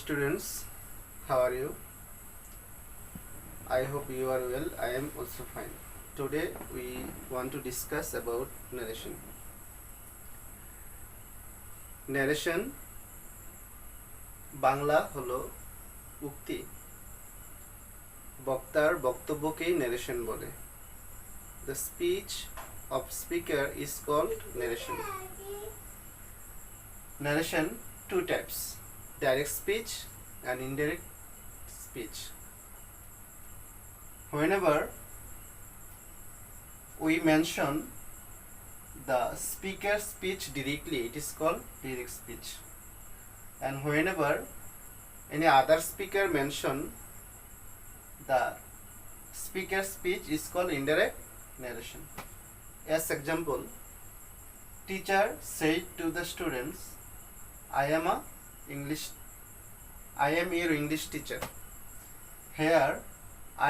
students, how are you? I hope you are well. I am also fine. Today we want to discuss about narration. Narration Bangla হলো উক্তি। বক্তার বক্তব্যকেই narration বলে। The speech of speaker is called narration. Narration two types: direct speech and indirect speech. Whenever we mention the speaker's speech directly, it is called direct speech, and whenever any other speaker mention the speaker's speech is called indirect narration. As example, teacher said to the students, I am your English teacher. Here,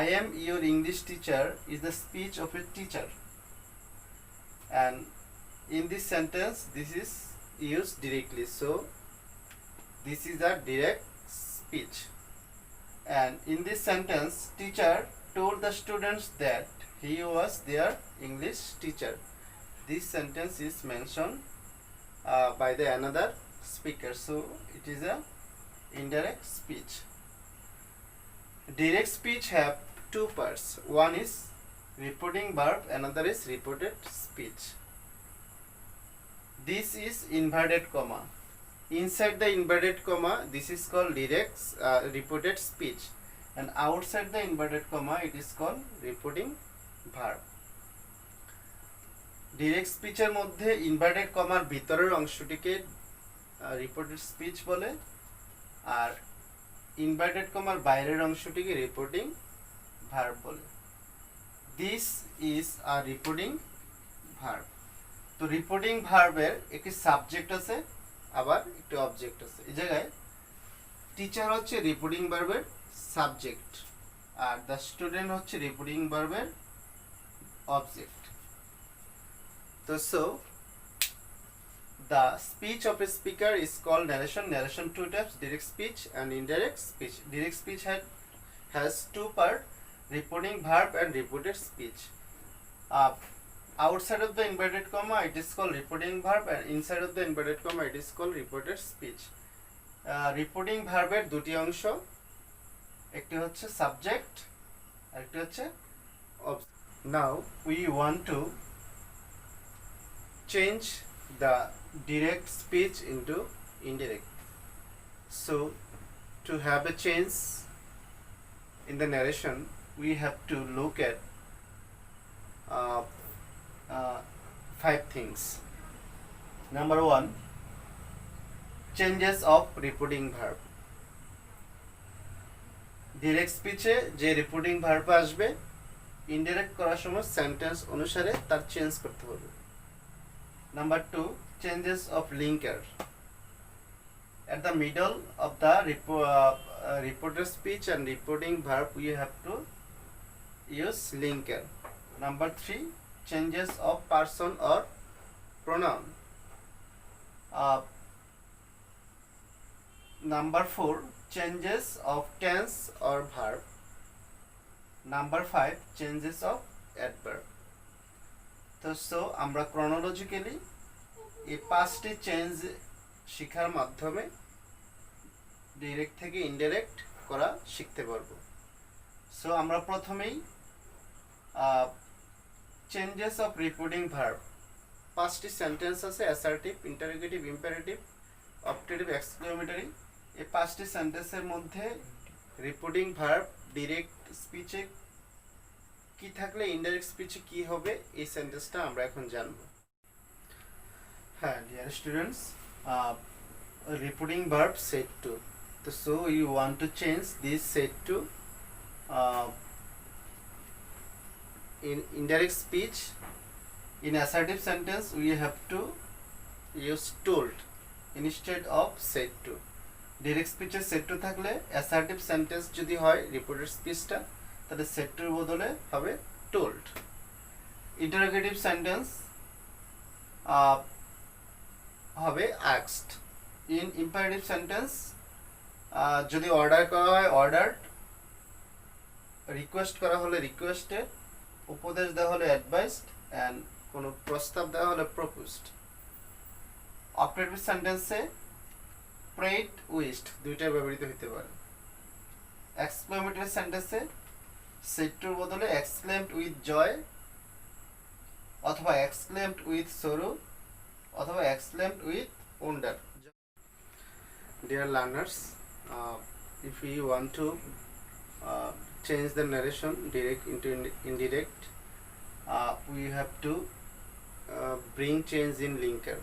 I am your English teacher is the speech of a teacher, and in this sentence this is used directly, so this is a direct speech. And in this sentence, teacher told the students that he was their English teacher. This sentence is mentioned by the another speaker, so it is a indirect speech. Direct speech have two parts. One is reporting verb, another is reported speech. This is inverted comma. Inside the inverted comma, this is called direct reported speech, and outside the inverted comma, it is called reporting verb. Direct speech এর মধ্যে inverted কমার ভিতরের অংশটিকে reported speech বলে, আর inverted কমার বাইরের অংশটিকে reporting verb বলে। This is a reporting verb. তো রিপোর্টিং ভার্বের একটি সাবজেক্ট আছে, আবার একটি অবজেক্ট আছে। এই জায়গায় টিচার হচ্ছে রিপোর্টিং ভার্বের সাবজেক্ট, আর দ্য স্টুডেন্ট হচ্ছে রিপোর্টিং ভার্বের অবজেক্ট। তো so the speech of a speaker is called narration. Narration two types: direct speech and indirect speech. Direct speech has two parts: reporting verb and reported speech. Outside of the inverted comma, it is called reporting verb, and inside of the inverted comma, it is called reported speech. Reporting verb এর দুটি অংশ, একটি হচ্ছে subject আর একটি হচ্ছে object. Now we want to change the direct speech into indirect. So to have a change in the narration, we have to look at 5 things. Number 1, changes of reporting verb. Direct speech এ যে reporting verb আসবে, indirect করার সময় sentence অনুসারে তার change করতে হবে। Number 2, changes of linker. At the middle of the reported speech and reporting verb, we have to use linker. Number 3, changes of person or pronoun. Number 4, changes of tense or verb. Number 5, changes of adverb. So আমরা chronologically এই 5টি change শেখার মাধ্যমে direct থেকে indirect করা শিখতে পারবো। So আমরা প্রথমেই চেঞ্জেস অফ রিপোর্টিং ভার্ব, 5টি সেন্টেন্স আছে: assertive, interrogative, imperative, optative, exclamatory. এই 5টি সেন্টেন্সের মধ্যে রিপোর্টিং ভার্ব ডিরেক্ট স্পিচে কি থাকলে ইনডাইরেক্ট স্পিচে কি হবে, এই সেন্টেন্সটা আমরা এখন জানব। হ্যাঁ dear students, reporting verb set two. তো so you want to change this set to in indirect speech. In assertive sentence, we have to use told instead of said to. Direct speech A said to থাকলে assertive sentence যদি হয় reported speechটা, তাহলে said to এর বদলে হবে told. Interrogative sentence হবে asked. In imperative sentence যদি order করা হয় অর্ডারড, রিকোয়েস্ট করা হলে রিকোয়েস্টেড, উপদেশ দেওয়া হলে অ্যাডভাইসড, অ্যান্ড কোনো প্রস্তাব দেওয়া হলে প্রপোজড। অপারেটিভ সেন্টেন্সে প্রেড, উইশড দুইটাই ব্যবহৃত হতে পারে। এক্সক্লেমেটরি সেন্টেন্সে সেড টুর বদলে এক্সক্লেমড উইথ জয়, অথবা এক্সক্লেমড উইথ সরো, অথবা exclaimed with wonder. Dear learners, if we want to change the narration direct into indirect, we have to bring change in linker.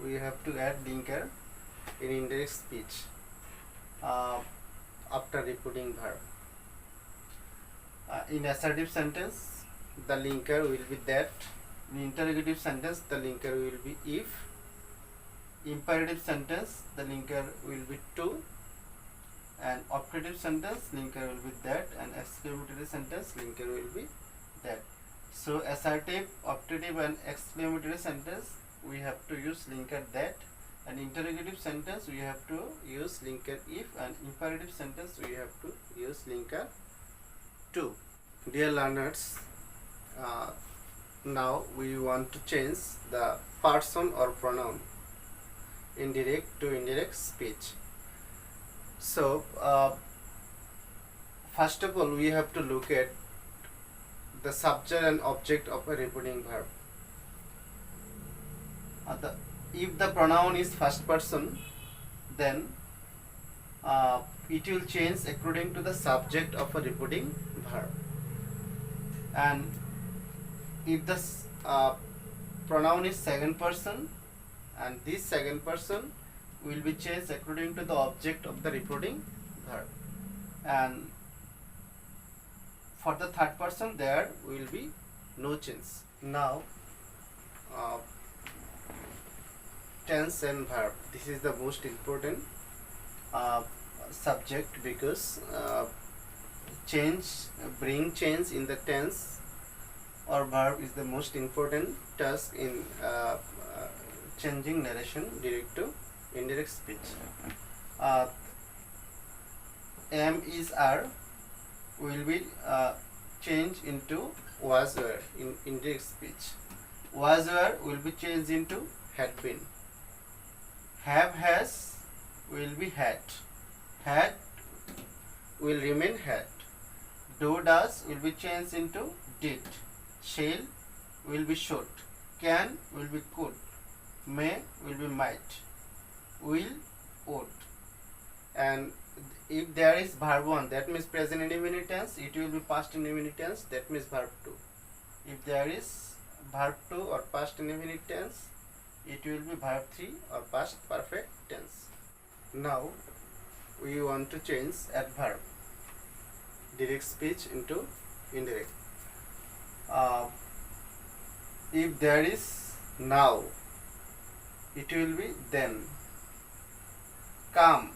We have to add linker in indirect speech after repeating verb. In assertive sentence, the linker will be that. In interrogative sentence, the linker will be if. Imperative sentence, the linker will be to, and operative sentence, linker will be that, and exclamatory sentence, linker will be that. So assertive, operative, and exclamatory sentence we have to use linker that, and interrogative sentence we have to use linker if, and imperative sentence we have to use linker to. Dear learners, now we want to change the person or pronoun indirect to indirect speech. So first of all we have to look at the subject and object of a repeating verb. If the pronoun is first person, then it will change according to the subject of a repeating verb, and if the pronoun is second person, and this second person will be changed according to the object of the repeating verb, and for the third person there will be no change. Now tense and verb, this is the most important subject, because bring change in the tense or verb is the most important task in changing narration direct to indirect speech. Am, is, are will be changed into was, were in indirect speech. Was, were will be changed into had been. Have, has will be had. Had will remain had. Do, does will be changed into did. Shall will be should. Can will be could. May will be might. Will, would. And if there is verb 1, that means present indefinite tense, it will be past indefinite tense, that means verb 2. If there is verb 2 or past indefinite tense, it will be verb 3 or past perfect tense. Now we want to change adverb direct speech into indirect. If there is now, it will be then. Come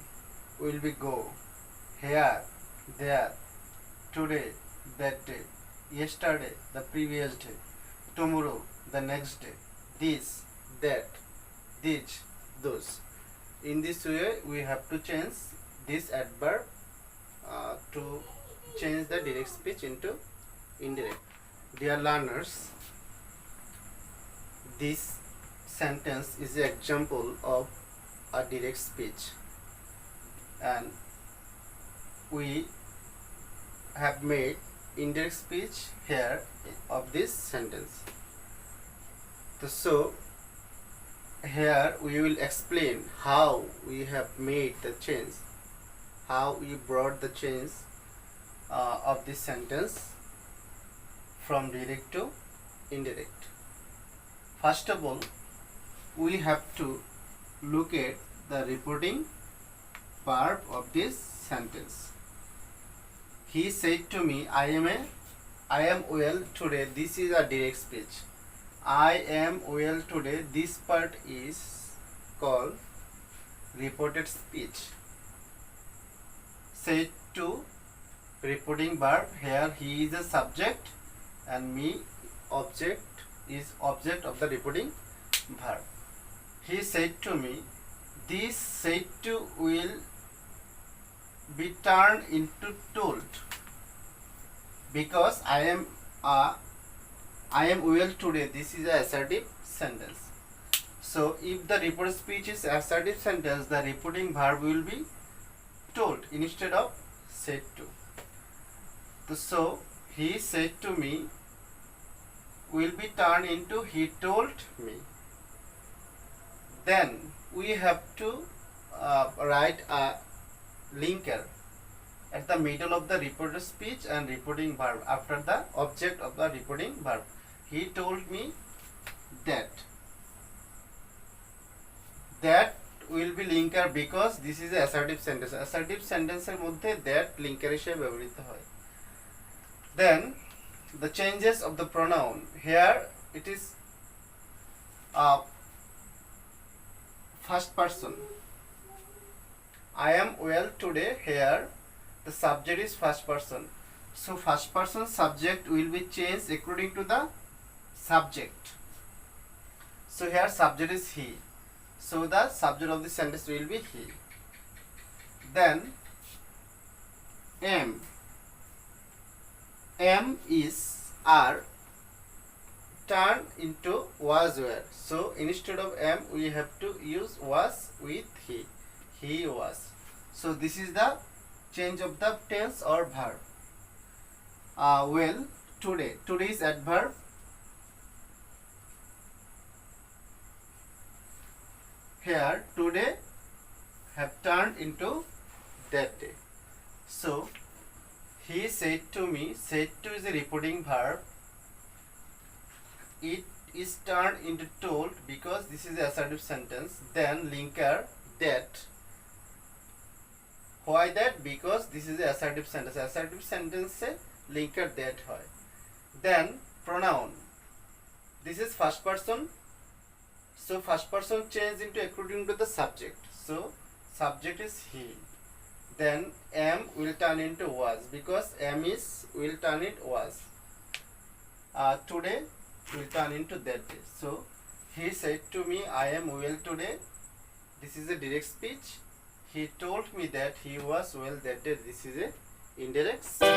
will be go. Here, there. Today, that day. Yesterday, the previous day. Tomorrow, the next day. This, that. These, those. In this way, we have to change this adverb to change the direct speech into indirect. Dear learners, this sentence is an example of a direct speech, and we have made indirect speech here of this sentence. So here we will explain how we have made the change, how we brought the change of this sentence from direct to indirect. First of all, we have to look at the repeating verb of this sentence. He said to me, I am well today. This is a direct speech. I am well today. This part is called reported speech. Said to, repeating verb. Here he is a subject and me object is object of the repeating verb. He said to me. This said to will be turned into told because I am well today. This is a assertive sentence. So if the reported speech is assertive sentence, the reporting verb will be told instead of said to. So he said to me will be turned into he told me. Then we have to write a linker at the middle of the reported speech and reporting verb after the object of the reporting verb. He told me that. That will be linker because this is a assertive sentence. Assertive sentence এর মধ্যে that linker হিসেবে ব্যবহৃত হয়. Then the changes of the pronoun. Here it is first person. I am well today. Here the subject is first person. So first person subject will be changed according to the subject. So here subject is he. So the subject of the sentence will be he. Then am is are turned into was were. So instead of am we have to use was with he. He was. So this is the change of the tense or verb. Well today. Today is adverb. Here today have turned into that day. So he said to me. Said to is a reporting verb. It is turned into told because this is the assertive sentence. Then linker that. Why that? Because this is the assertive sentence. Assertive sentence se linker that hoy. Then pronoun. This is first person. So first person changed into according to the subject. So subject is he. Then am will turn into was because am is will turn it was. Today will turn into that day. So he said to me I am well today. This is a direct speech. He told me that he was well that day. This is a indirect speech.